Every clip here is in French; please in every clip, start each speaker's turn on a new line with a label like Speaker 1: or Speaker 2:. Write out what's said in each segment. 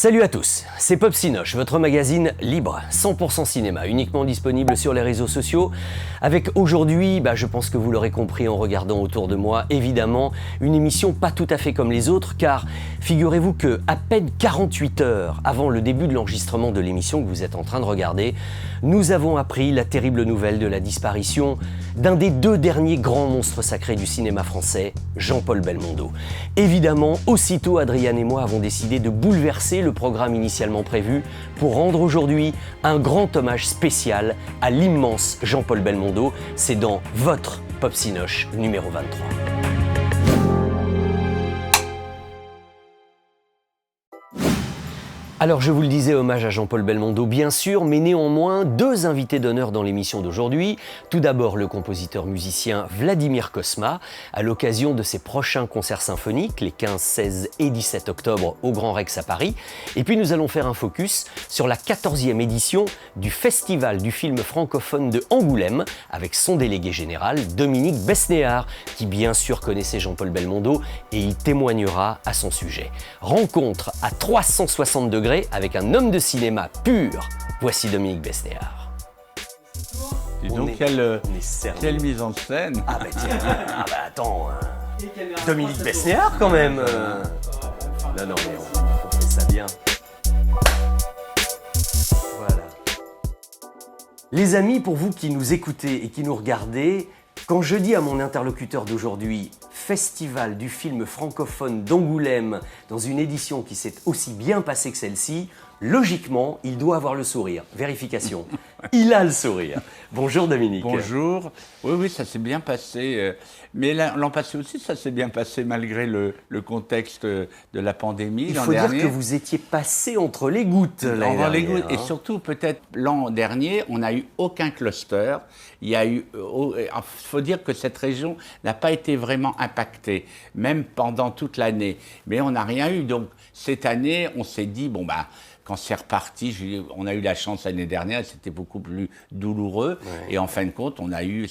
Speaker 1: Salut à tous, c'est Pop Cinoche, votre magazine libre, 100% cinéma, uniquement disponible sur les réseaux sociaux, avec aujourd'hui, je pense que vous l'aurez compris en regardant autour de moi, évidemment, une émission pas tout à fait comme les autres, car figurez-vous que à peine 48 heures avant le début de l'enregistrement de l'émission que vous êtes en train de regarder, nous avons appris la terrible nouvelle de la disparition d'un des deux derniers grands monstres sacrés du cinéma français, Jean-Paul Belmondo. Évidemment, aussitôt Adrian et moi avons décidé de bouleverser le programme initialement prévu pour rendre aujourd'hui un grand hommage spécial à l'immense Jean-Paul Belmondo. C'est dans votre Pop Cinoche numéro 23. Alors je vous le disais, hommage à Jean-Paul Belmondo bien sûr, mais néanmoins deux invités d'honneur dans l'émission d'aujourd'hui. Tout d'abord le compositeur-musicien Vladimir Cosma, à l'occasion de ses prochains concerts symphoniques, les 15, 16 et 17 octobre au Grand Rex à Paris. Et puis nous allons faire un focus sur la 14e édition du Festival du film francophone de Angoulême, avec son délégué général Dominique Besnéard, qui bien sûr connaissait Jean-Paul Belmondo et il témoignera à son sujet. Rencontre à 360 degrés avec un homme de cinéma pur. Voici Dominique Besnéard.
Speaker 2: Dis donc, quelle mise en scène.
Speaker 1: Attends, Dominique Besnéard quand même. Non, mais on fait ça bien. Voilà. Les amis, pour vous qui nous écoutez et qui nous regardez, quand je dis à mon interlocuteur d'aujourd'hui Festival du film francophone d'Angoulême dans une édition qui s'est aussi bien passée que celle-ci, logiquement, il doit avoir le sourire. Vérification. Il a le sourire. Bonjour Dominique.
Speaker 2: Bonjour. Oui, ça s'est bien passé. Mais l'an passé aussi, ça s'est bien passé malgré le contexte de la pandémie.
Speaker 1: Il faut dire que vous étiez passé entre les gouttes l'année dernière.
Speaker 2: Et surtout, peut-être l'an dernier, on n'a eu aucun cluster. Il faut dire que cette région n'a pas été vraiment impactée, même pendant toute l'année. Mais on n'a rien eu. Donc, cette année, on s'est dit, quand c'est reparti, on a eu la chance l'année dernière, c'était beaucoup plus douloureux. Ouais. Et en fin de compte, on a eu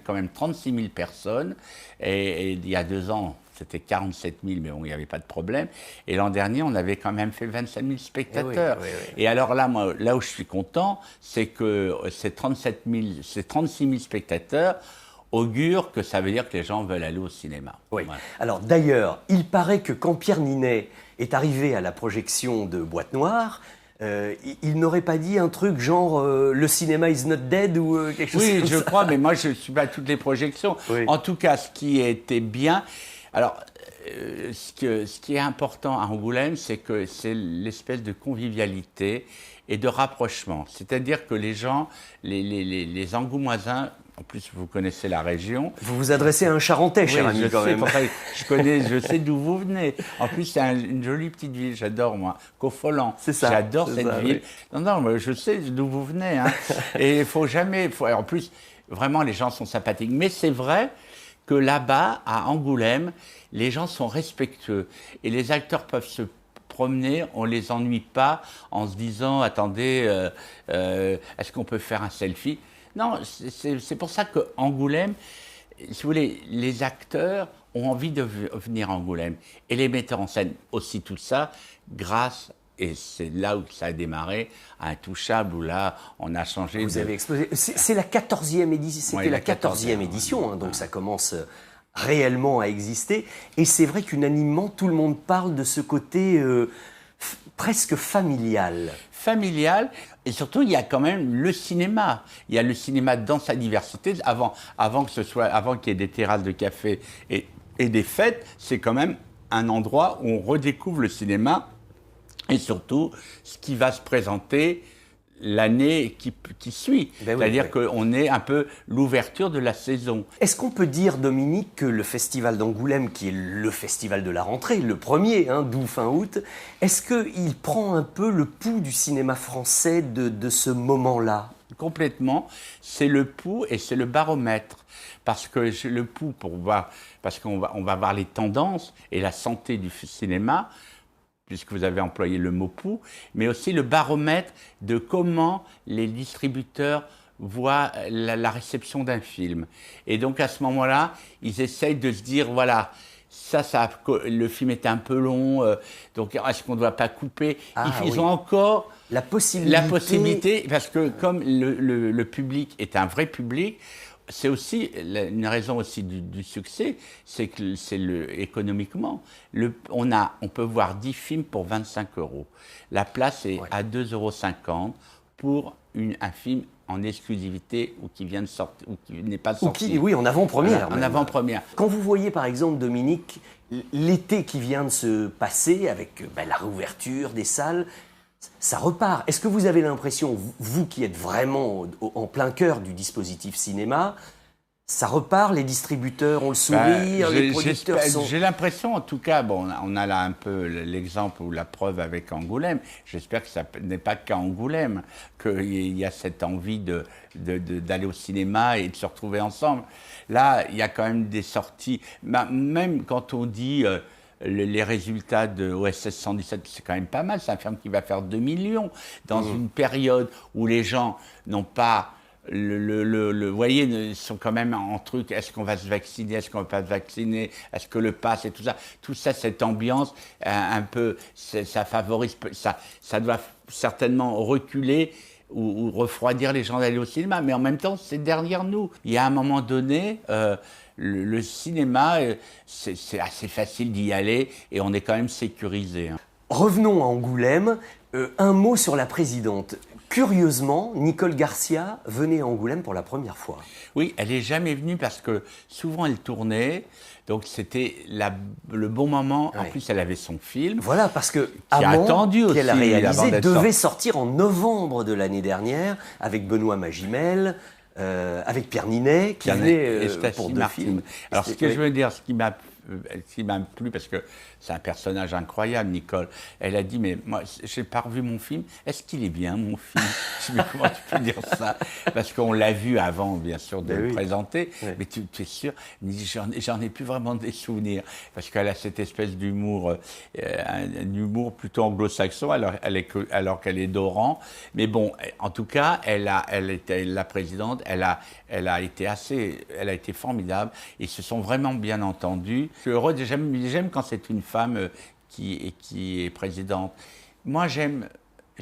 Speaker 2: quand même 36 000 personnes. Et il y a 2 ans, c'était 47 000, mais bon, il n'y avait pas de problème. Et l'an dernier, on avait quand même fait 25 000 spectateurs. Oui. Et alors là, moi, là où je suis content, c'est que ces 36 000 spectateurs augurent que ça veut dire que les gens veulent aller au cinéma.
Speaker 1: Oui. Voilà. Alors d'ailleurs, il paraît que quand Pierre Ninet est arrivé à la projection de Boîte Noire, il n'aurait pas dit un truc genre le cinéma is not dead ou quelque chose comme ça.
Speaker 2: Oui, je crois, mais moi je ne suis pas à toutes les projections. Oui. En tout cas, ce qui était bien... Alors, ce qui est important à Angoulême, c'est que c'est l'espèce de convivialité et de rapprochement. C'est-à-dire que les gens, les Angoumoisins, en plus vous connaissez la région.
Speaker 1: Vous vous adressez à un Charentais, cher ami, quand même.
Speaker 2: Je sais d'où vous venez. En plus, c'est une jolie petite ville, j'adore moi. Caufolland.
Speaker 1: C'est ça.
Speaker 2: J'adore cette ville. Oui. Non, mais je sais d'où vous venez. Hein. Et il faut jamais... En plus, vraiment, les gens sont sympathiques. Mais c'est vrai que là-bas, à Angoulême, les gens sont respectueux. Et les acteurs peuvent se promener, on ne les ennuie pas en se disant « Attendez, est-ce qu'on peut faire un selfie ?» Non, c'est pour ça qu'Angoulême, si vous voulez, les acteurs ont envie de venir à Angoulême. Et les metteurs en scène aussi, tout ça, grâce, et c'est là où ça a démarré, à Intouchable, où là, on a changé.
Speaker 1: Vous avez explosé. C'est la 14e édition. C'était la 14e édition, hein, donc ça commence réellement à exister. Et c'est vrai qu'unanimement, tout le monde parle de ce côté presque familial.
Speaker 2: Familial, et surtout, il y a quand même le cinéma. Il y a le cinéma dans sa diversité. Avant qu'il y ait des terrasses de café et des fêtes, c'est quand même un endroit où on redécouvre le cinéma et surtout ce qui va se présenter l'année qui suit. C'est-à-dire qu'on est un peu l'ouverture de la saison.
Speaker 1: Est-ce qu'on peut dire, Dominique, que le festival d'Angoulême, qui est le festival de la rentrée, le premier, d'août, fin août, est-ce qu'il prend un peu le pouls du cinéma français de ce moment-là ?
Speaker 2: Complètement. C'est le pouls et c'est le baromètre. Parce que le pouls, parce qu'on va voir les tendances et la santé du cinéma, puisque vous avez employé le mot pouls, mais aussi le baromètre de comment les distributeurs voient la réception d'un film. Et donc à ce moment-là, ils essayent de se dire, voilà, le film est un peu long, donc est-ce qu'on ne doit pas couper? Ils ont encore
Speaker 1: la
Speaker 2: possibilité, parce que comme le public est un vrai public, c'est aussi une raison aussi du succès, c'est que économiquement, on peut voir 10 films pour 25 euros. La place est à 2,50 € pour un film en exclusivité ou qui vient de sortir ou qui n'est pas sorti.
Speaker 1: Oui, en avant-première.
Speaker 2: En avant-première.
Speaker 1: Quand vous voyez par exemple, Dominique, l'été qui vient de se passer avec la réouverture des salles, ça repart. Est-ce que vous avez l'impression, vous qui êtes vraiment en plein cœur du dispositif cinéma, ça repart, les distributeurs ont le sourire, les producteurs sont...
Speaker 2: J'ai l'impression, en tout cas, bon, on a là un peu l'exemple ou la preuve avec Angoulême. J'espère que ça n'est pas qu'à Angoulême qu'il y a cette envie d'aller au cinéma et de se retrouver ensemble. Là, il y a quand même des sorties, même quand on dit... les résultats de OSS 117, c'est quand même pas mal. C'est un film qui va faire 2 millions dans une période où les gens n'ont pas... vous voyez, ils sont quand même en truc, est-ce qu'on va se vacciner, est-ce qu'on ne va pas se vacciner, est-ce que le pass et tout ça, cette ambiance, un peu, ça favorise, ça doit certainement reculer ou refroidir les gens d'aller au cinéma, mais en même temps, c'est derrière nous. Il y a un moment donné, le cinéma, c'est assez facile d'y aller et on est quand même sécurisé.
Speaker 1: Revenons à Angoulême, un mot sur la présidente. Curieusement, Nicole Garcia venait à Angoulême pour la première fois.
Speaker 2: Oui, elle n'est jamais venue parce que souvent elle tournait, donc c'était le bon moment. En plus, elle avait son film.
Speaker 1: Voilà, parce que
Speaker 2: Amand,
Speaker 1: qu'elle a réalisé, devait sortir en novembre de l'année dernière avec Benoît Magimel, avec Pierre Ninet, qui venait pour 2 films.
Speaker 2: Alors, ce que je veux dire, ce qui m'a plu, parce que c'est un personnage incroyable, Nicole. Elle a dit, mais moi, j'ai pas revu mon film. Est-ce qu'il est bien, mon film? Je me dis, comment tu peux dire ça? Parce qu'on l'a vu avant, bien sûr, de le présenter. Oui. Mais tu es sûr? J'en ai plus vraiment des souvenirs. Parce qu'elle a cette espèce d'humour, un humour plutôt anglo-saxon, alors qu'elle est d'Oran. Mais bon, en tout cas, elle était la présidente. Elle a été formidable. Ils se sont vraiment bien entendus. Je suis heureux, j'aime quand c'est une femme qui est présidente. Moi, j'aime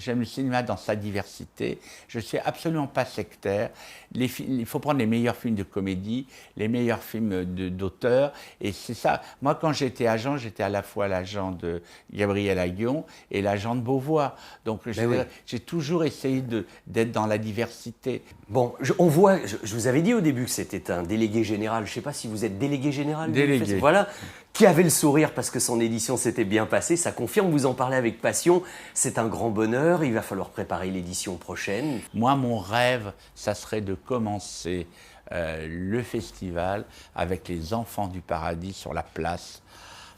Speaker 2: le cinéma dans sa diversité. Je ne suis absolument pas sectaire. Il faut prendre les meilleurs films de comédie, les meilleurs films d'auteur. Et c'est ça. Moi, quand j'étais agent, j'étais à la fois l'agent de Gabriel Aguillon et l'agent de Beauvois. Donc, j'ai toujours essayé d'être dans la diversité.
Speaker 1: Bon, on voit, je vous avais dit au début que c'était un délégué général. Je ne sais pas si vous êtes délégué général.
Speaker 2: Délégué.
Speaker 1: Voilà. Qui avait le sourire parce que son édition s'était bien passée. Ça confirme, vous en parlez avec passion. C'est un grand bonheur. Il va falloir préparer l'édition prochaine.
Speaker 2: Moi, mon rêve, ça serait de commencer le festival avec les Enfants du Paradis sur la place.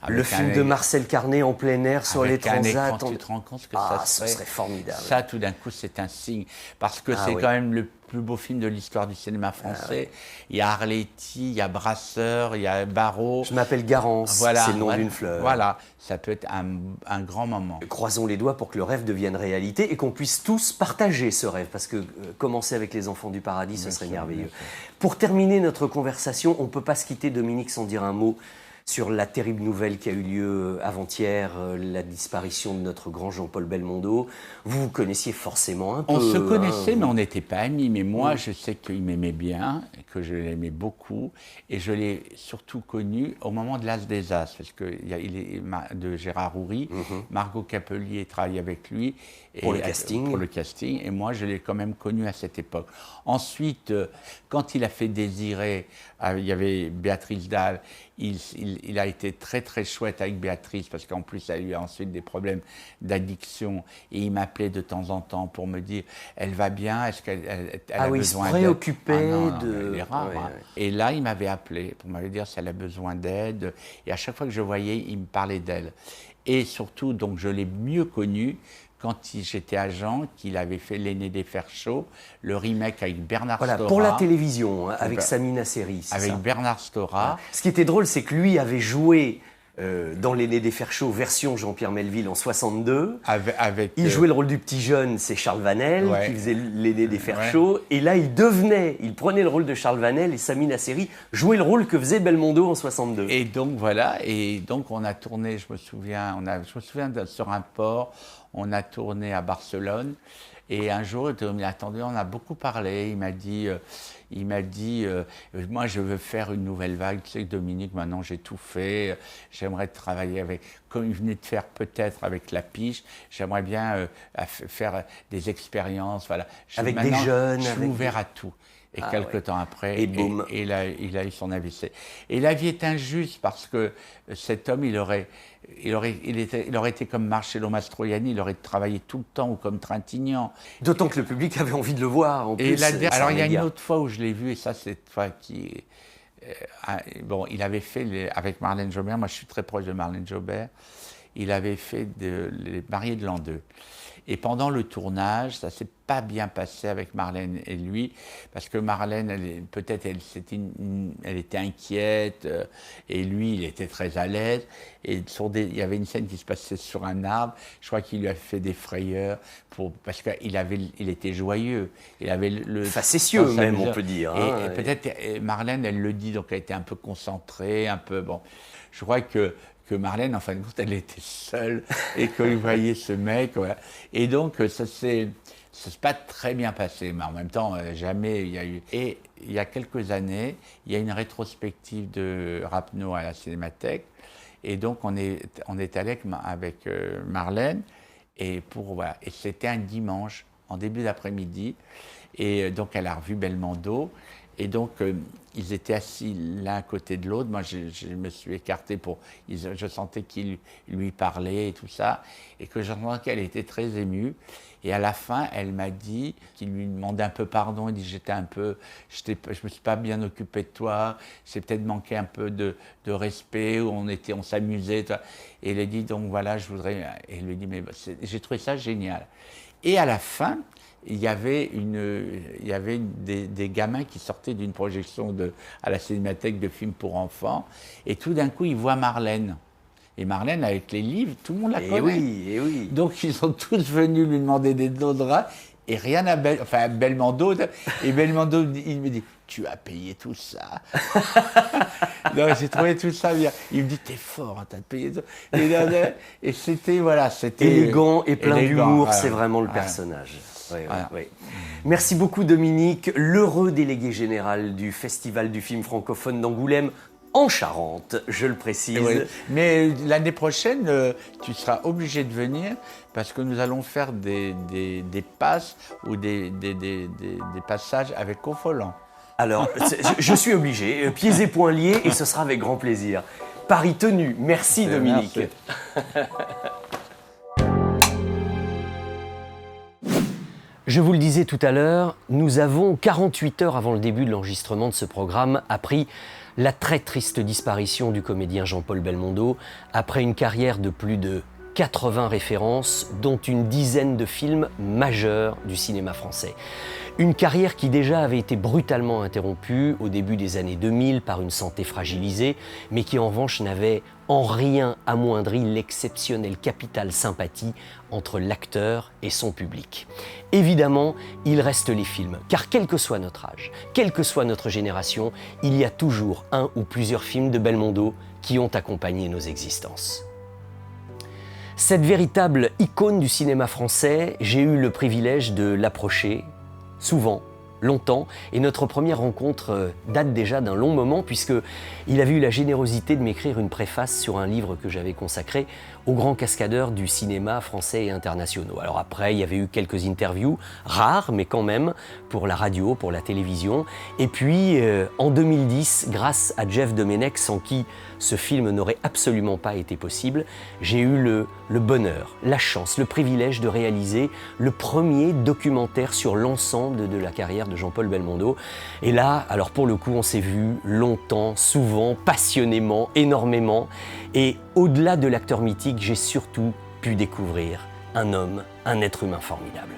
Speaker 1: Le film de Marcel Carné en plein air sur les transats.
Speaker 2: Tu te rends compte ce que ça serait?
Speaker 1: Ce serait formidable.
Speaker 2: Ça, tout d'un coup, c'est un signe. Parce que c'est quand même le plus beau film de l'histoire du cinéma français. Il y a Arletty, il y a Brasseur, il y a Barrault.
Speaker 1: Je m'appelle Garance, c'est le nom d'une fleur.
Speaker 2: Voilà, ça peut être un grand moment.
Speaker 1: Croisons les doigts pour que le rêve devienne réalité et qu'on puisse tous partager ce rêve. Parce que commencer avec les Enfants du Paradis, ce serait merveilleux. Pour terminer notre conversation, on ne peut pas se quitter, Dominique, sans dire un mot sur la terrible nouvelle qui a eu lieu avant-hier, la disparition de notre grand Jean-Paul Belmondo. Vous vous connaissiez forcément un peu.
Speaker 2: On se connaissait, mais on n'était pas amis. Mais moi, je sais qu'il m'aimait bien, que je l'aimais beaucoup. Et je l'ai surtout connu au moment de l'As des As, parce qu'il est de Gérard Houry. Margot Capelier travaille avec lui.
Speaker 1: Pour le casting.
Speaker 2: Pour le casting. Et moi, je l'ai quand même connu à cette époque. Ensuite, quand il a fait Désiré, il y avait Béatrice Dalle. Il a été très très chouette avec Béatrice parce qu'en plus elle a eu ensuite des problèmes d'addiction et il m'appelait de temps en temps pour me dire elle va bien, est-ce qu'elle a besoin d'aide?
Speaker 1: Préoccupé
Speaker 2: elle est rare, hein. Et là il m'avait appelé pour me dire si elle a besoin d'aide et à chaque fois que je voyais il me parlait d'elle et surtout donc je l'ai mieux connu quand j'étais agent, qu'il avait fait L'aîné des fers chauds, le remake avec Bernard Stora.
Speaker 1: Pour la télévision, avec Samina Seri.
Speaker 2: Avec Bernard Stora.
Speaker 1: Ce qui était drôle, c'est que lui avait joué dans L'aîné des fers chauds, version Jean-Pierre Melville en 62. Il
Speaker 2: jouait
Speaker 1: jouait le rôle du petit jeune, c'est Charles Vanel qui faisait L'aîné des fers chauds. Et là, il prenait le rôle de Charles Vanel et Sami Nasseri jouait le rôle que faisait Belmondo en 62.
Speaker 2: Et donc voilà, et donc on a tourné, je me souviens sur un port, on a tourné à Barcelone. Et un jour, il m'a attendu, on a beaucoup parlé. Il m'a dit, moi je veux faire une nouvelle vague. Tu sais, Dominique, maintenant j'ai tout fait. J'aimerais travailler avec, comme il venait de faire peut-être avec La Piche. J'aimerais bien faire des expériences. Voilà.
Speaker 1: Avec des jeunes.
Speaker 2: Je suis ouvert à tout. Et quelques temps après,
Speaker 1: et boum.
Speaker 2: Il a eu son AVC. Et la vie est injuste parce que cet homme, il aurait été comme Marcello Mastroianni, il aurait travaillé tout le temps ou comme Trintignant.
Speaker 1: D'autant que le public avait envie de le voir. En plus,
Speaker 2: alors il y a une autre fois où je l'ai vu, et ça c'est une fois qui... il avait fait, avec Marlène Jobert, moi je suis très proche de Marlène Jobert, il avait fait Les Mariés de l'an 2. Et pendant le tournage, ça ne s'est pas bien passé avec Marlène et lui, parce que Marlène, elle était inquiète, et lui, il était très à l'aise. Et il y avait une scène qui se passait sur un arbre. Je crois qu'il lui a fait des frayeurs, parce qu'il était joyeux. Il avait
Speaker 1: facétieux même, on peut dire.
Speaker 2: Et peut-être, Marlène, elle le dit, donc elle était un peu concentrée, un peu... Bon, je crois que Marlène, en fin de compte, elle était seule et qu'il voyait ce mec. Voilà. Et donc, ça s'est pas très bien passé, mais en même temps, jamais il y a eu... Et il y a quelques années, il y a une rétrospective de Rapneau à la Cinémathèque. Et donc, on est allé avec Marlène. Et c'était un dimanche, en début d'après-midi. Et donc, elle a revu Belmondo. Et donc, ils étaient assis l'un à côté de l'autre. Moi, je me suis écarté je sentais qu'il lui parlait et tout ça. Et que j'entendais qu'elle était très émue. Et à la fin, elle m'a dit qu'il lui demandait un peu pardon. Il dit, je me suis pas bien occupé de toi. C'est peut-être manqué un peu de respect. On s'amusait. Et elle a dit, donc voilà, je voudrais... Et elle lui dit, mais j'ai trouvé ça génial. Et à la fin... Il y avait des gamins qui sortaient d'une projection à la Cinémathèque de films pour enfants, et tout d'un coup, ils voient Marlène. Et Marlène, avec les livres, tout le monde la connaît.
Speaker 1: Et oui.
Speaker 2: Donc, ils sont tous venus lui demander des draps, et rien à Belmondo. Et Belmondo, il me dit, tu as payé tout ça. Non, j'ai trouvé tout ça bien. Il me dit, t'es fort, hein, t'as payé tout. Et c'était, voilà, c'était...
Speaker 1: Élégant et plein d'humour,
Speaker 2: voilà.
Speaker 1: C'est vraiment le personnage. Oui. Merci beaucoup Dominique, l'heureux délégué général du Festival du film francophone d'Angoulême en Charente, je le précise.
Speaker 2: Oui. Mais l'année prochaine, tu seras obligé de venir parce que nous allons faire des passes ou des passages avec Confolant.
Speaker 1: Alors, je suis obligé, pieds et poings liés, et ce sera avec grand plaisir. Pari tenu, merci Dominique.
Speaker 2: Merci.
Speaker 1: Je vous le disais tout à l'heure, nous avons 48 heures avant le début de l'enregistrement de ce programme appris la très triste disparition du comédien Jean-Paul Belmondo après une carrière de plus de 80 références, dont une dizaine de films majeurs du cinéma français. Une carrière qui déjà avait été brutalement interrompue au début des années 2000 par une santé fragilisée, mais qui en revanche n'avait en rien amoindri l'exceptionnel capital sympathie entre l'acteur et son public. Évidemment, il reste les films, car quel que soit notre âge, quelle que soit notre génération, il y a toujours un ou plusieurs films de Belmondo qui ont accompagné nos existences. Cette véritable icône du cinéma français, j'ai eu le privilège de l'approcher, souvent, longtemps, et notre première rencontre date déjà d'un long moment puisqu'il avait eu la générosité de m'écrire une préface sur un livre que j'avais consacré aux grands cascadeurs du cinéma français et internationaux. Alors après, il y avait eu quelques interviews, rares, mais quand même, pour la radio, pour la télévision. Et puis, en 2010, grâce à Jeff Domenech, sans qui ce film n'aurait absolument pas été possible, j'ai eu le bonheur, la chance, le privilège de réaliser le premier documentaire sur l'ensemble de la carrière de Jean-Paul Belmondo. Et là, alors pour le coup, on s'est vu longtemps, souvent, passionnément, énormément. Et au-delà de l'acteur mythique, j'ai surtout pu découvrir un homme, un être humain formidable.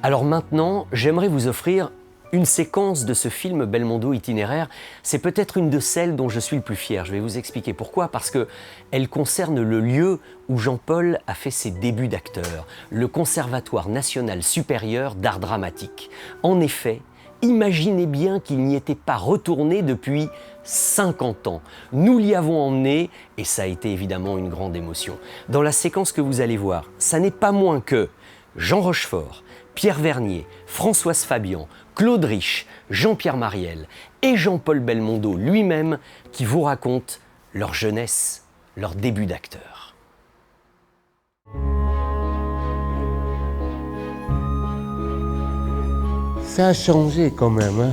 Speaker 1: Alors maintenant, j'aimerais vous offrir Une séquence de ce film Belmondo itinéraire, c'est peut-être une de celles dont je suis le plus fier. Je vais vous expliquer pourquoi. Parce qu'elle concerne le lieu où Jean-Paul a fait ses débuts d'acteur, le Conservatoire national supérieur d'art dramatique. En effet, imaginez bien qu'il n'y était pas retourné depuis 50 ans. Nous l'y avons emmené et ça a été évidemment une grande émotion. Dans la séquence que vous allez voir, ça n'est pas moins que Jean Rochefort, Pierre Vernier, Françoise Fabian, Claude Rich, Jean-Pierre Mariel et Jean-Paul Belmondo lui-même qui vous racontent leur jeunesse, leur début d'acteur.
Speaker 3: Ça a changé quand même, hein.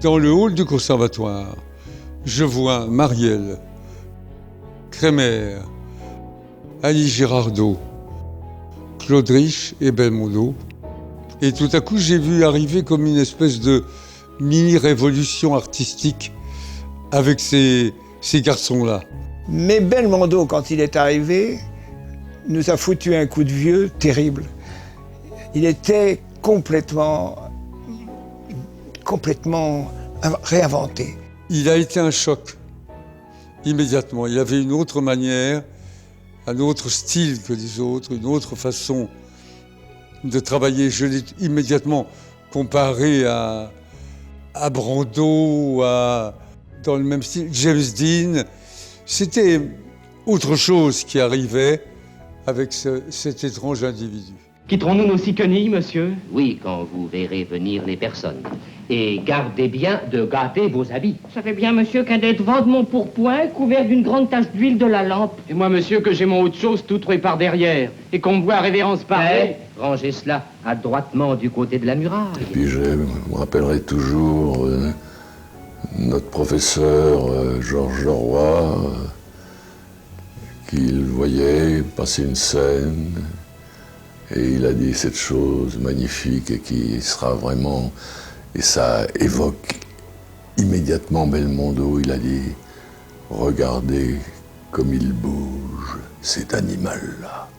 Speaker 4: Dans le hall du conservatoire, je vois Marielle, Crémer, Annie Girardot, Claude Rich et Belmondo. Et tout à coup, j'ai vu arriver comme une espèce de mini-révolution artistique avec ces garçons-là.
Speaker 5: Mais Belmondo, quand il est arrivé, nous a foutu un coup de vieux terrible. Il était complètement réinventé.
Speaker 4: Il a été un choc, immédiatement. Il avait une autre manière, un autre style que les autres, une autre façon de travailler. Je l'ai immédiatement comparé à Brando, dans le même style, James Dean. C'était autre chose qui arrivait avec cet étrange individu.
Speaker 6: Quitterons-nous nos six quenilles, monsieur?
Speaker 7: Oui, quand vous verrez venir les personnes. Et gardez bien de gâter vos habits.
Speaker 8: Ça fait bien, monsieur, qu'un des devants de mon pourpoint, couvert d'une grande tache d'huile de la lampe.
Speaker 6: Et moi, monsieur, que j'ai mon haut de chose tout troué par derrière, et qu'on me voit à révérence parler.
Speaker 7: Rangez cela adroitement du côté de la muraille.
Speaker 9: Et puis je me rappellerai toujours notre professeur Georges Leroy, qu'il voyait passer une scène, et il a dit cette chose magnifique et qui sera vraiment... Et ça évoque immédiatement Belmondo. Il a dit « Regardez comme il bouge, cet animal-là ».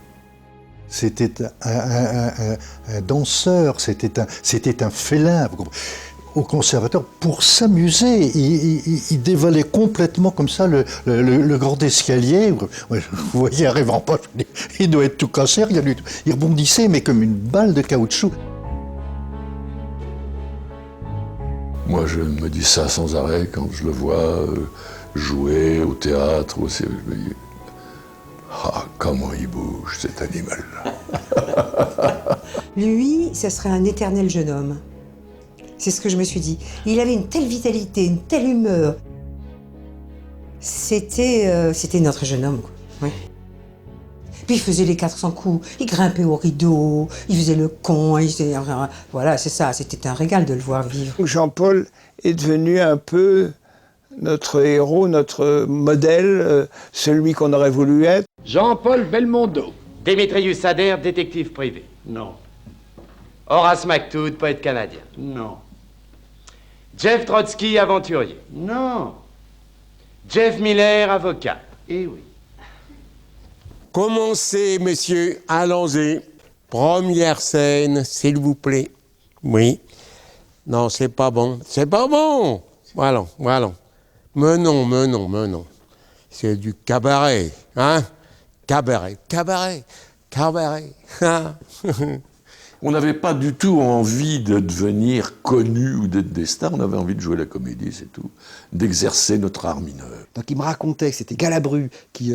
Speaker 10: C'était un danseur, c'était un félin. Au conservatoire, pour s'amuser, il dévalait complètement comme ça le grand escalier. Vous voyez, arrivant pas, il doit être tout cassé, il rebondissait, mais comme une balle de caoutchouc.
Speaker 9: Moi, je me dis ça sans arrêt quand je le vois jouer au théâtre. Je me dis, ah, comment il bouge, cet animal-là.
Speaker 11: Lui, ce serait un éternel jeune homme. C'est ce que je me suis dit. Il avait une telle vitalité, une telle humeur. C'était notre jeune homme, quoi. Ouais. Puis il faisait les 400 coups, il grimpait au rideau, il faisait le con, voilà, c'est ça, c'était un régal de le voir vivre.
Speaker 5: Jean-Paul est devenu un peu notre héros, notre modèle, celui qu'on aurait voulu être.
Speaker 6: Jean-Paul Belmondo. Démétrius Ader, détective privé.
Speaker 3: Non,
Speaker 6: Horace McTood, poète canadien.
Speaker 3: non,
Speaker 6: Jeff Trotsky, aventurier.
Speaker 3: non.
Speaker 6: Jeff Miller, avocat.
Speaker 3: Eh oui. Commencez, messieurs, allons-y. Première scène, s'il vous plaît. Oui. Non, c'est pas bon. C'est pas bon. Voilà. Mais non. C'est du cabaret, hein? Cabaret.
Speaker 9: On n'avait pas du tout envie de devenir connu ou d'être des stars, on avait envie de jouer la comédie, c'est tout, d'exercer notre art mineur.
Speaker 12: Donc il me racontait que c'était Galabru qui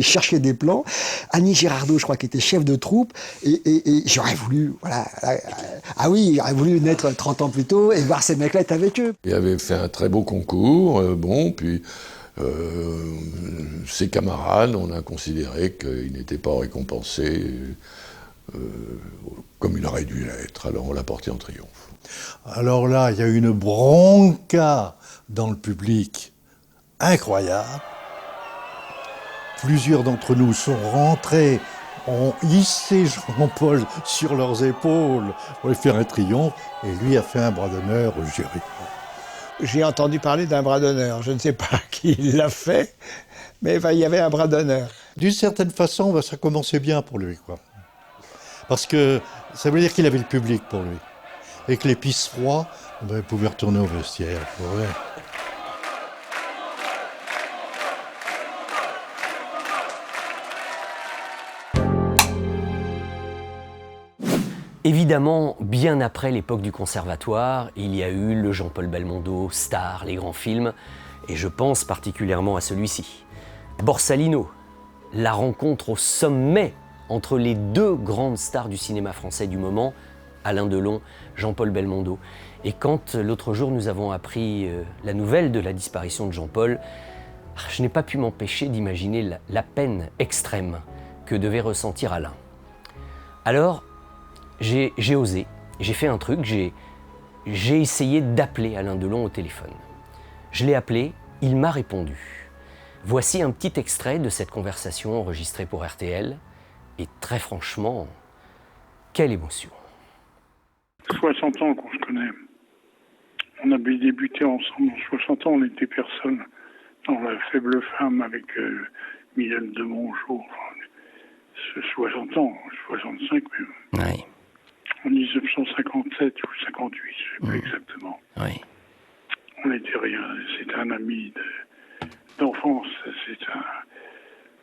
Speaker 12: cherchait des plans, Annie Girardot, je crois, qui était chef de troupe, et j'aurais voulu, j'aurais voulu naître 30 ans plus tôt et voir ces mecs-là être avec eux.
Speaker 9: Il avait fait un très beau concours, puis ses camarades, on a considéré qu'il n'était pas récompensé comme il aurait dû l'être, alors on l'a porté en triomphe.
Speaker 10: Alors là, il y a eu une bronca dans le public incroyable. Plusieurs d'entre nous sont rentrés, ont hissé Jean-Paul sur leurs épaules pour lui faire un triomphe, et lui a fait un bras d'honneur au jury.
Speaker 5: J'ai entendu parler d'un bras d'honneur, je ne sais pas qui l'a fait, mais il y avait un bras d'honneur.
Speaker 10: D'une certaine façon, ça commençait bien pour lui, quoi. Parce que ça veut dire qu'il avait le public pour lui. Et que les pisse froids, il pouvait retourner au vestiaire. Ouais.
Speaker 1: Évidemment, bien après l'époque du conservatoire, il y a eu le Jean-Paul Belmondo, Star, les grands films, et je pense particulièrement à celui-ci. Borsalino, la rencontre au sommet entre les deux grandes stars du cinéma français du moment, Alain Delon, Jean-Paul Belmondo. Et quand l'autre jour nous avons appris la nouvelle de la disparition de Jean-Paul, je n'ai pas pu m'empêcher d'imaginer la peine extrême que devait ressentir Alain. Alors, j'ai osé, j'ai fait un truc, j'ai essayé d'appeler Alain Delon au téléphone. Je l'ai appelé, il m'a répondu. Voici un petit extrait de cette conversation enregistrée pour RTL, et très franchement, quelle émotion.
Speaker 13: 60 ans qu'on se connaît. On avait débuté ensemble en 60 ans, on n'était personne. Dans La Faible Femme avec Mylène de Mongeau. 60 ans, 65 même.
Speaker 1: Oui.
Speaker 13: En 1957 ou 58, je ne sais plus exactement.
Speaker 1: Oui.
Speaker 13: On n'était rien, c'était un ami d'enfance.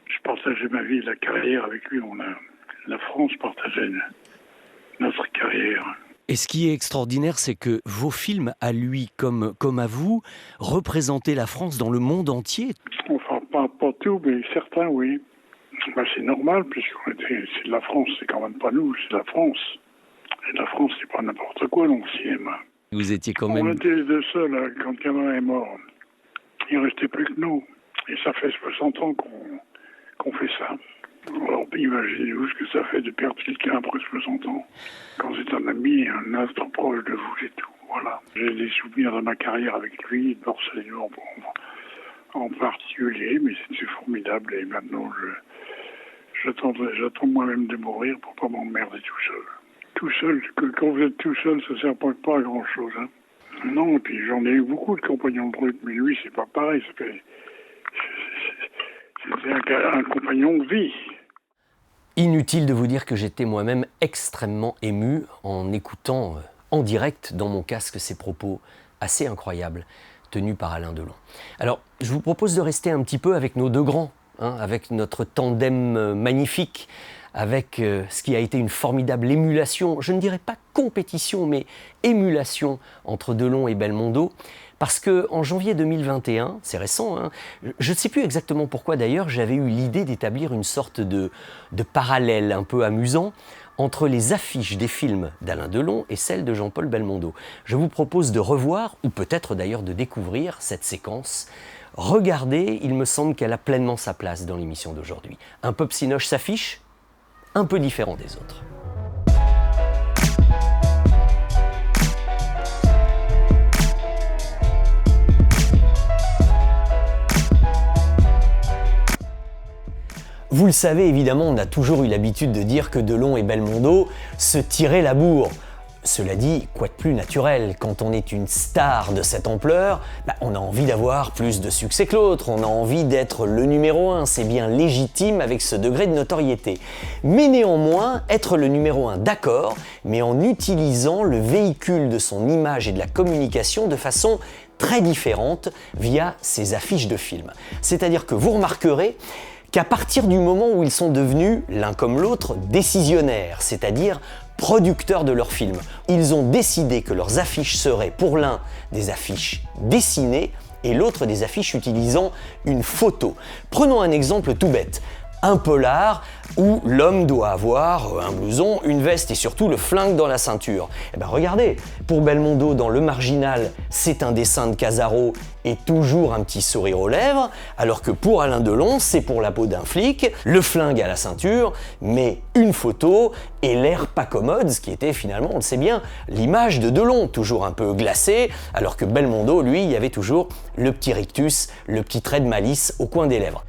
Speaker 13: Je partageais ma vie, la carrière avec lui. La France partageait notre carrière.
Speaker 1: Et ce qui est extraordinaire, c'est que vos films, à lui comme à vous, représentaient la France dans le monde entier.
Speaker 13: Enfin, pas tout, mais certains, oui. Ben, c'est normal, puisqu'on était... C'est de la France, c'est quand même pas nous, c'est de la France. Et la France, c'est pas n'importe quoi dans le cinéma.
Speaker 1: Vous étiez quand même...
Speaker 13: On était les deux seuls, hein, quand Cameron est mort. Il restait plus que nous. Et ça fait 60 ans qu'on fait ça. Alors, imaginez-vous ce que ça fait de perdre quelqu'un après 60 ans. Quand c'est un ami, un être proche de vous, c'est tout. Voilà. J'ai des souvenirs de ma carrière avec lui, Borsalino en particulier, mais c'était formidable. Et maintenant, j'attends moi-même de mourir pour pas m'emmerder tout seul. Tout seul, quand vous êtes tout seul, ça ne sert pas à grand-chose. Hein. Non, et puis j'en ai eu beaucoup de compagnons de route, mais lui, c'est pas pareil. C'était un compagnon de vie.
Speaker 1: Inutile de vous dire que j'étais moi-même extrêmement ému en écoutant en direct dans mon casque ces propos assez incroyables tenus par Alain Delon. Alors, je vous propose de rester un petit peu avec nos deux grands, hein, avec notre tandem magnifique, avec ce qui a été une formidable émulation, je ne dirais pas compétition, mais émulation entre Delon et Belmondo, parce qu'en janvier 2021, c'est récent, hein, je ne sais plus exactement pourquoi d'ailleurs, j'avais eu l'idée d'établir une sorte de parallèle un peu amusant entre les affiches des films d'Alain Delon et celles de Jean-Paul Belmondo. Je vous propose de revoir, ou peut-être d'ailleurs de découvrir cette séquence. Regardez, il me semble qu'elle a pleinement sa place dans l'émission d'aujourd'hui. Un Pop Cinoche s'affiche, un peu différent des autres. Vous le savez, évidemment, on a toujours eu l'habitude de dire que Delon et Belmondo se tiraient la bourre. Cela dit, quoi de plus naturel, quand on est une star de cette ampleur, on a envie d'avoir plus de succès que l'autre, on a envie d'être le numéro 1, c'est bien légitime avec ce degré de notoriété. Mais néanmoins, être le numéro 1, d'accord, mais en utilisant le véhicule de son image et de la communication de façon très différente via ses affiches de films. C'est-à-dire que vous remarquerez qu'à partir du moment où ils sont devenus, l'un comme l'autre, décisionnaires, c'est-à-dire producteurs de leurs films, ils ont décidé que leurs affiches seraient pour l'un des affiches dessinées et l'autre des affiches utilisant une photo. Prenons un exemple tout bête. Un polar où l'homme doit avoir un blouson, une veste et surtout le flingue dans la ceinture. Eh bien regardez, pour Belmondo dans Le Marginal, c'est un dessin de Casaro et toujours un petit sourire aux lèvres, alors que pour Alain Delon, c'est pour la peau d'un flic, le flingue à la ceinture, mais une photo et l'air pas commode, ce qui était finalement, on le sait bien, l'image de Delon, toujours un peu glacé, alors que Belmondo, lui, il y avait toujours le petit rictus, le petit trait de malice au coin des lèvres.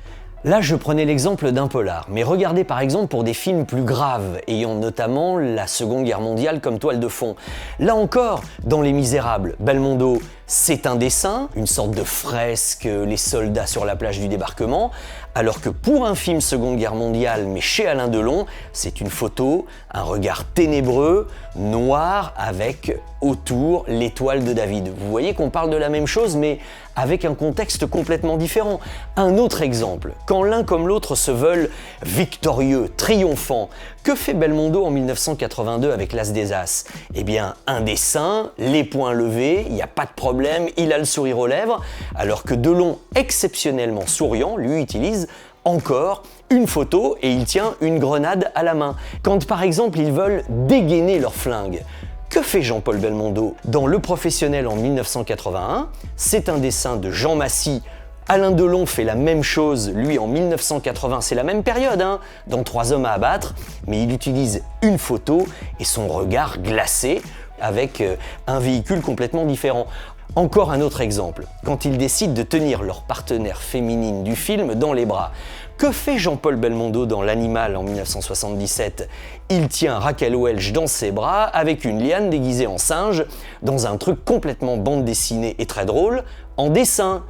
Speaker 1: Là, je prenais l'exemple d'un polar, mais regardez par exemple pour des films plus graves, ayant notamment la Seconde Guerre mondiale comme toile de fond. Là encore, dans Les Misérables, Belmondo, c'est un dessin, une sorte de fresque, les soldats sur la plage du débarquement, alors que pour un film Seconde Guerre mondiale, mais chez Alain Delon, c'est une photo, un regard ténébreux, noir, avec autour l'étoile de David. Vous voyez qu'on parle de la même chose, mais avec un contexte complètement différent. Un autre exemple, quand l'un comme l'autre se veulent victorieux, triomphants, que fait Belmondo en 1982 avec L'As des As? Eh bien, un dessin, les poings levés, il n'y a pas de problème, il a le sourire aux lèvres, alors que Delon, exceptionnellement souriant, lui utilise encore une photo et il tient une grenade à la main. Quand par exemple ils veulent dégainer leur flingue, que fait Jean-Paul Belmondo? Dans Le Professionnel en 1981, c'est un dessin de Jean Massy. Alain Delon fait la même chose, lui, en 1980, c'est la même période, dans 3 hommes à abattre, mais il utilise une photo et son regard glacé avec un véhicule complètement différent. Encore un autre exemple, quand ils décident de tenir leur partenaire féminine du film dans les bras. Que fait Jean-Paul Belmondo dans L'Animal en 1977? Il tient Raquel Welch dans ses bras avec une liane déguisée en singe, dans un truc complètement bande dessinée et très drôle, en dessin.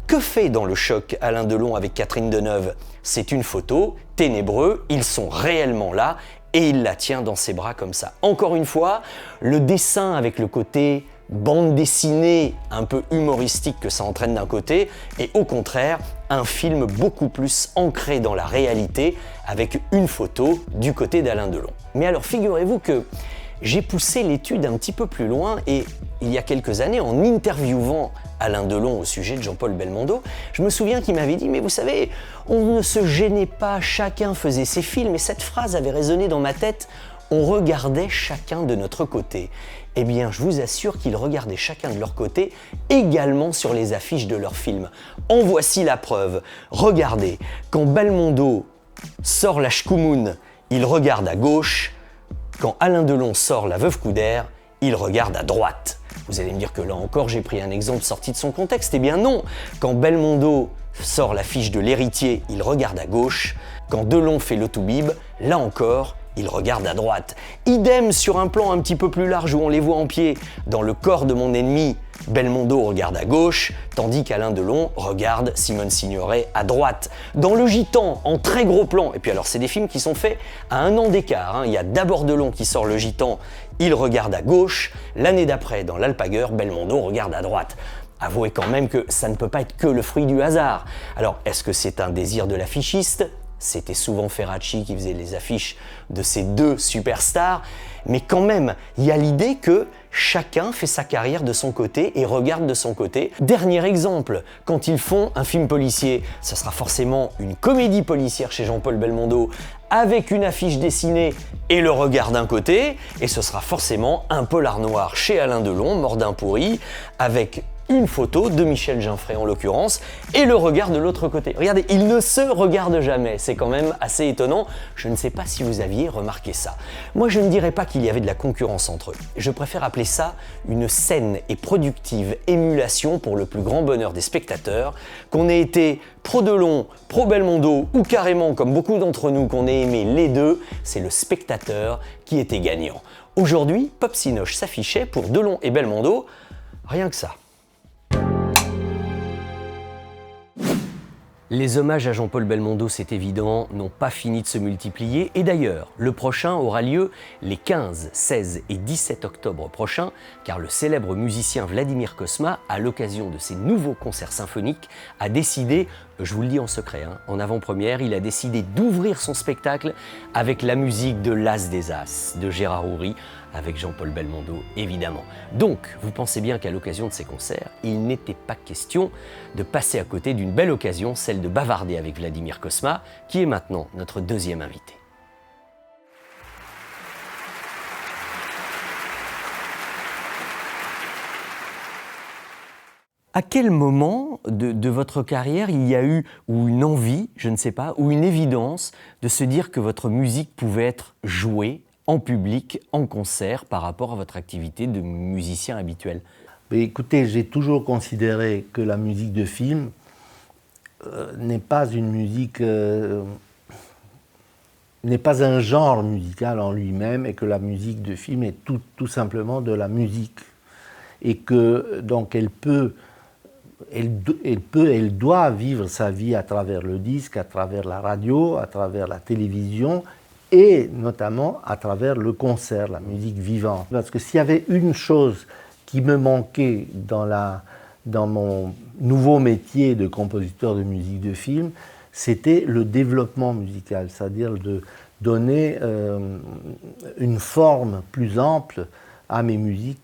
Speaker 1: Que fait dans Le Choc Alain Delon avec Catherine Deneuve? C'est une photo, ténébreux, ils sont réellement là et il la tient dans ses bras comme ça. Encore une fois, le dessin avec le côté bande dessinée un peu humoristique que ça entraîne d'un côté, et au contraire, un film beaucoup plus ancré dans la réalité avec une photo du côté d'Alain Delon. Mais alors figurez-vous que j'ai poussé l'étude un petit peu plus loin et il y a quelques années, en interviewant Alain Delon au sujet de Jean-Paul Belmondo, je me souviens qu'il m'avait dit « Mais vous savez, on ne se gênait pas, chacun faisait ses films » et cette phrase avait résonné dans ma tête. On regardait chacun de notre côté. Eh bien, je vous assure qu'ils regardaient chacun de leur côté également sur les affiches de leurs films. En voici la preuve. Regardez, quand Belmondo sort La Shkumun, il regarde à gauche. Quand Alain Delon sort La Veuve Coudert, il regarde à droite. Vous allez me dire que là encore, j'ai pris un exemple sorti de son contexte. Eh bien non, quand Belmondo sort l'affiche de L'Héritier, il regarde à gauche. Quand Delon fait Le Toubib, là encore, il regarde à droite. Idem sur un plan un petit peu plus large où on les voit en pied. Dans Le Corps de mon ennemi, Belmondo regarde à gauche, tandis qu'Alain Delon regarde Simone Signoret à droite. Dans Le Gitan, en très gros plan, et puis alors c'est des films qui sont faits à 1 an d'écart. Il y a d'abord Delon qui sort Le Gitan, il regarde à gauche. L'année d'après, dans L'Alpagueur, Belmondo regarde à droite. Avouez quand même que ça ne peut pas être que le fruit du hasard. Alors, est-ce que c'est un désir de l'affichiste ? C'était souvent Ferracci qui faisait les affiches de ces deux superstars, mais quand même, il y a l'idée que chacun fait sa carrière de son côté et regarde de son côté. Dernier exemple, quand ils font un film policier, ça sera forcément une comédie policière chez Jean-Paul Belmondo, avec une affiche dessinée et le regard d'un côté, et ce sera forcément un polar noir chez Alain Delon, Mort d'un pourri, avec une photo de Michel Ginfray en l'occurrence, et le regard de l'autre côté. Regardez, ils ne se regardent jamais, c'est quand même assez étonnant. Je ne sais pas si vous aviez remarqué ça. Moi, je ne dirais pas qu'il y avait de la concurrence entre eux. Je préfère appeler ça une saine et productive émulation pour le plus grand bonheur des spectateurs, qu'on ait été pro Delon, pro Belmondo, ou carrément, comme beaucoup d'entre nous, qu'on ait aimé les deux, c'est le spectateur qui était gagnant. Aujourd'hui, Pop Cinoche s'affichait pour Delon et Belmondo, rien que ça. Les hommages à Jean-Paul Belmondo, c'est évident, n'ont pas fini de se multiplier. Et d'ailleurs, le prochain aura lieu les 15, 16 et 17 octobre prochains, car le célèbre musicien Vladimir Cosma, à l'occasion de ses nouveaux concerts symphoniques, a décidé, je vous le dis en secret, en avant-première, il a décidé d'ouvrir son spectacle avec la musique de L'As des As, de Gérard Houry, avec Jean-Paul Belmondo, évidemment. Donc, vous pensez bien qu'à l'occasion de ces concerts, il n'était pas question de passer à côté d'une belle occasion, celle de bavarder avec Vladimir Cosma, qui est maintenant notre deuxième invité. À quel moment de votre carrière il y a eu ou une envie, je ne sais pas, ou une évidence de se dire que votre musique pouvait être jouée en public, en concert, par rapport à votre activité de musicien habituel?
Speaker 14: Mais écoutez, j'ai toujours considéré que la musique de film n'est pas une musique, n'est pas un genre musical en lui-même, et que la musique de film est tout simplement de la musique. et que donc elle doit vivre sa vie à travers le disque, à travers la radio, à travers la télévision et notamment à travers le concert, la musique vivante. Parce que s'il y avait une chose qui me manquait dans mon nouveau métier de compositeur de musique de film, c'était le développement musical, c'est-à-dire de donner une forme plus ample à mes musiques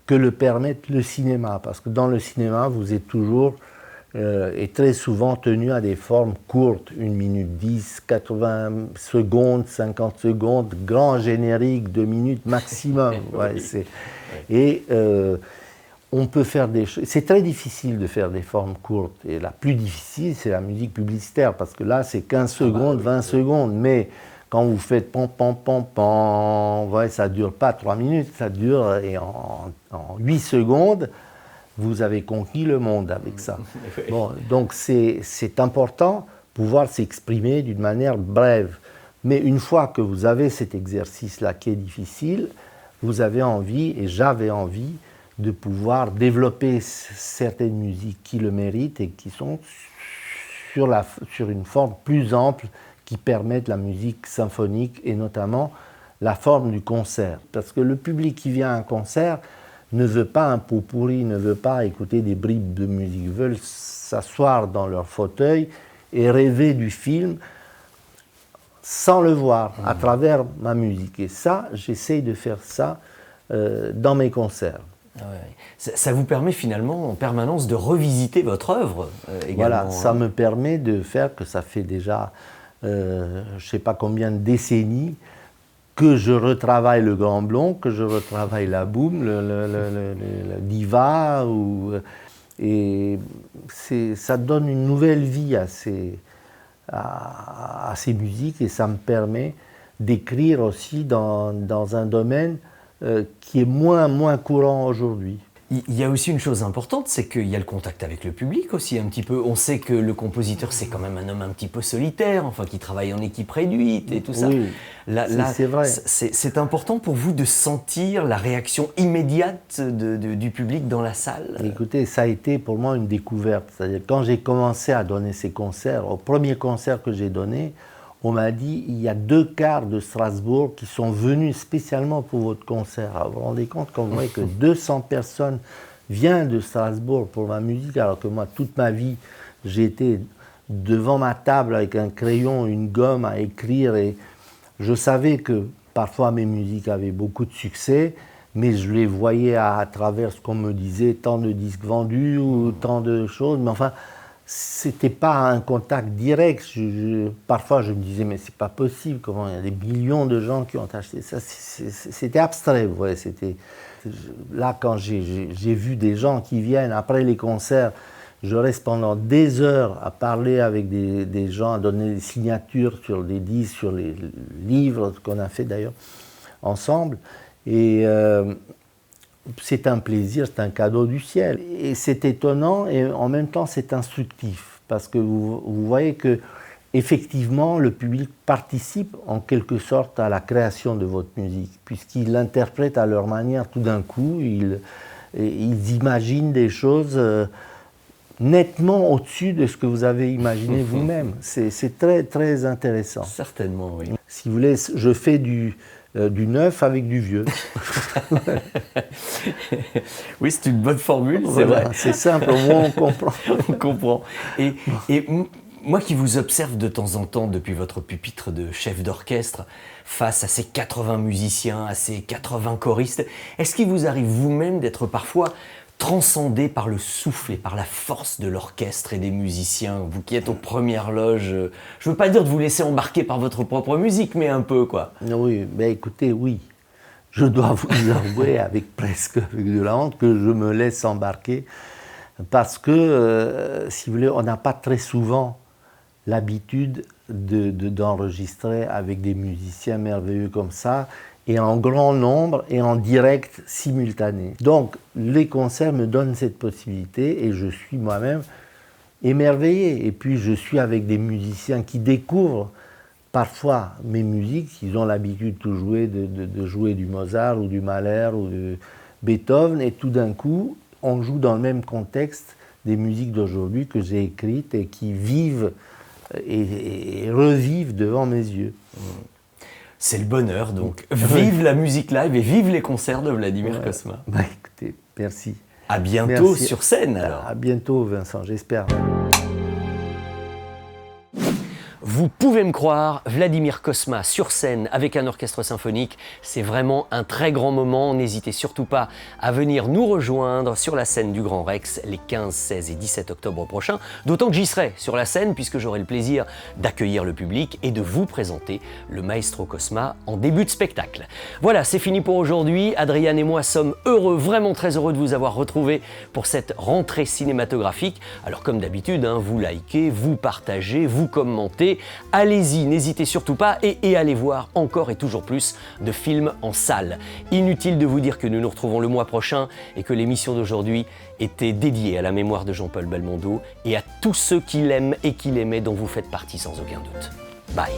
Speaker 14: que le permet le cinéma. Parce que dans le cinéma, vous êtes toujours et très souvent tenu à des formes courtes, 1 minute 10, 80 secondes, 50 secondes, grand générique, 2 minutes maximum. Ouais, on peut faire des choses. C'est très difficile de faire des formes courtes. Et la plus difficile, c'est la musique publicitaire, parce que là, c'est 15 secondes, 20 secondes. Mais quand vous faites pam, pam, pam, pam, ouais, ça ne dure pas 3 minutes, ça dure, et en 8 secondes, vous avez conquis le monde avec ça. Bon, donc c'est important pouvoir s'exprimer d'une manière brève. Mais une fois que vous avez cet exercice-là qui est difficile, vous avez envie, et j'avais envie, de pouvoir développer certaines musiques qui le méritent et qui sont sur une forme plus ample qui permettent la musique symphonique et notamment la forme du concert. Parce que le public qui vient à un concert ne veut pas un pot pourri, ne veut pas écouter des bribes de musique, ils veulent s'asseoir dans leur fauteuil et rêver du film sans le voir, à travers ma musique. Et ça, j'essaye de faire ça dans mes concerts.
Speaker 1: Ça vous permet finalement en permanence de revisiter votre œuvre également.
Speaker 14: Voilà, ça me permet de faire que ça fait déjà, je ne sais pas combien de décennies, que je retravaille le Grand Blond, que je retravaille la Boum, le Diva, et ça donne une nouvelle vie à ces musiques et ça me permet d'écrire aussi dans un domaine qui est moins courant aujourd'hui.
Speaker 1: Il y a aussi une chose importante, c'est qu'il y a le contact avec le public aussi un petit peu. On sait que le compositeur, c'est quand même un homme un petit peu solitaire, enfin qui travaille en équipe réduite et tout ça.
Speaker 14: Oui, c'est vrai.
Speaker 1: C'est important pour vous de sentir la réaction immédiate du public dans la salle.
Speaker 14: Écoutez, ça a été pour moi une découverte. C'est-à-dire quand j'ai commencé à donner ces concerts, au premier concert que j'ai donné, on m'a dit, il y a 2/4 de Strasbourg qui sont venus spécialement pour votre concert. Alors, vous vous rendez compte quand vous voyez que 200 personnes viennent de Strasbourg pour ma musique, alors que moi, toute ma vie, j'étais devant ma table avec un crayon, une gomme à écrire, et je savais que parfois mes musiques avaient beaucoup de succès, mais je les voyais à travers ce qu'on me disait, tant de disques vendus ou tant de choses, mais enfin, c'était pas un contact direct. Parfois, je me disais, mais c'est pas possible, comment il y a des millions de gens qui ont acheté ça. C'était abstrait, vous voyez. Là, quand j'ai vu des gens qui viennent après les concerts, je reste pendant des heures à parler avec des gens, à donner des signatures sur des disques, sur les livres qu'on a fait d'ailleurs ensemble. Et c'est un plaisir, c'est un cadeau du ciel. Et c'est étonnant et en même temps c'est instructif parce que vous voyez que effectivement le public participe en quelque sorte à la création de votre musique puisqu'ils l'interprètent à leur manière tout d'un coup, ils imaginent des choses nettement au-dessus de ce que vous avez imaginé vous-même. C'est très très intéressant.
Speaker 1: Certainement, oui.
Speaker 14: Si vous voulez, je fais du neuf avec du vieux.
Speaker 1: Oui, c'est une bonne formule, c'est
Speaker 14: voilà,
Speaker 1: vrai.
Speaker 14: C'est simple, au moins on comprend.
Speaker 1: On comprend. Et moi qui vous observe de temps en temps depuis votre pupitre de chef d'orchestre, face à ces 80 musiciens, à ces 80 choristes, est-ce qu'il vous arrive vous-même d'être parfois transcendé par le souffle et par la force de l'orchestre et des musiciens, vous qui êtes aux premières loges, je ne veux pas dire de vous laisser embarquer par votre propre musique, mais un peu, quoi.
Speaker 14: Oui, ben écoutez, oui. Je dois vous avouer presque avec de la honte que je me laisse embarquer parce que, si vous voulez, on n'a pas très souvent l'habitude d'enregistrer avec des musiciens merveilleux comme ça, et en grand nombre et en direct simultané. Donc les concerts me donnent cette possibilité et je suis moi-même émerveillé. Et puis je suis avec des musiciens qui découvrent parfois mes musiques, ils ont l'habitude de jouer du Mozart ou du Mahler, Beethoven, et tout d'un coup, on joue dans le même contexte des musiques d'aujourd'hui que j'ai écrites et qui vivent et revivent devant mes yeux.
Speaker 1: C'est le bonheur, donc. Vive la musique live et vive les concerts de Vladimir Cosma.
Speaker 14: Bah, écoutez, merci.
Speaker 1: À bientôt
Speaker 14: Merci.
Speaker 1: sur scène, alors.
Speaker 14: À bientôt, Vincent, j'espère.
Speaker 1: Vous pouvez me croire, Vladimir Cosma sur scène avec un orchestre symphonique, c'est vraiment un très grand moment. N'hésitez surtout pas à venir nous rejoindre sur la scène du Grand Rex les 15, 16 et 17 octobre prochains. D'autant que j'y serai sur la scène puisque j'aurai le plaisir d'accueillir le public et de vous présenter le Maestro Cosma en début de spectacle. Voilà, c'est fini pour aujourd'hui. Adrian et moi sommes heureux, vraiment très heureux de vous avoir retrouvé pour cette rentrée cinématographique. Alors comme d'habitude, vous likez, vous partagez, vous commentez. Allez-y, n'hésitez surtout pas et allez voir encore et toujours plus de films en salle. Inutile de vous dire que nous nous retrouvons le mois prochain et que l'émission d'aujourd'hui était dédiée à la mémoire de Jean-Paul Belmondo et à tous ceux qui l'aiment et qui l'aimaient dont vous faites partie sans aucun doute. Bye.